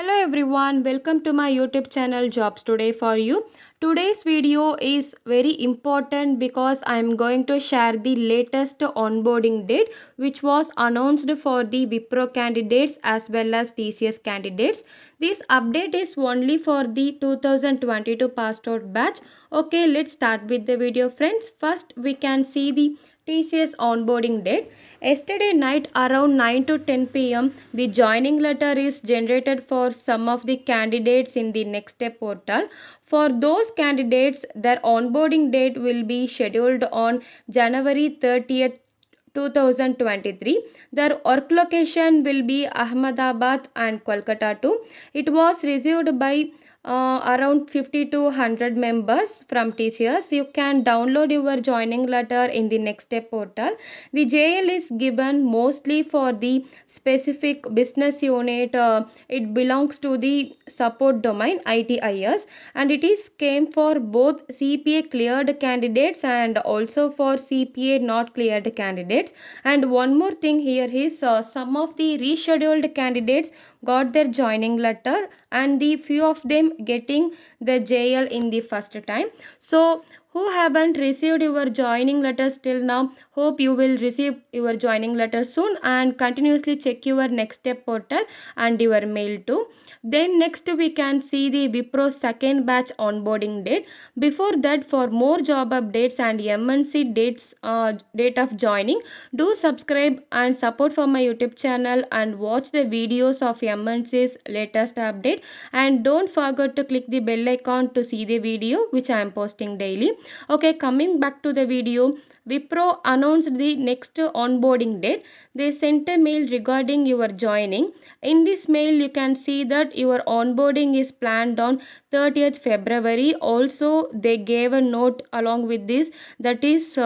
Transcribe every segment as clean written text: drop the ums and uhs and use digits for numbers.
Hello everyone, welcome to my YouTube channel Jobs Today for you. Today's video is very important because I am going to share the latest onboarding date which was announced for the Wipro candidates as well as TCS candidates. This update is only for the 2022 passed out batch. Okay, let's start with the video friends. First we can see the TCS onboarding date. Yesterday night around 9 to 10 pm, the joining letter is generated for some of the candidates in the Next Step portal. For those candidates, their onboarding date will be scheduled on January 30th, 2023. Their work location will be Ahmedabad and Kolkata too. It was received by around 50 to 100 members from TCS. You can download your joining letter in the Next Step portal. The JL is given mostly for the specific business unit. It belongs to the support domain ITIS, and it is came for both CPA cleared candidates and also for CPA not cleared candidates. And one more thing here is some of the rescheduled candidates got their joining letter and the few of them getting the JL in the first time. So who haven't received your joining letters till now, hope you will receive your joining letter soon, and continuously check your Next Step portal and your mail too. Then next we can see the Wipro second batch onboarding date. Before that, for more job updates and MNC date of joining, do subscribe and support for my YouTube channel and watch the videos of MNC's latest update, and don't forget to click the bell icon to see the video which I am posting daily. Okay, coming back to the video, Wipro announced the next onboarding date. They sent a mail regarding your joining. In this mail, you can see that your onboarding is planned on 30th February. Also, they gave a note along with this, that is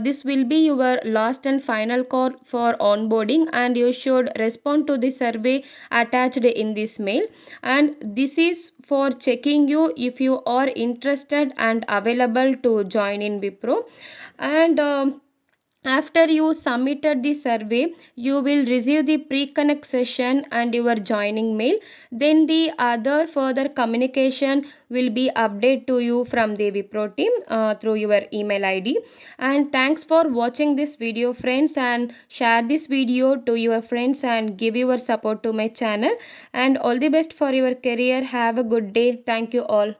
this will be your last and final call for onboarding, and you should respond to the survey attached in this mail. And this is for checking you if you are interested and available to join in Wipro. And after you submitted the survey, you will receive the pre-connect session and your joining mail. Then the other further communication will be updated to you from the Wipro team through your email ID. And thanks for watching this video friends, and share this video to your friends and give your support to my channel. And all the best for your career. Have a good day. Thank you all.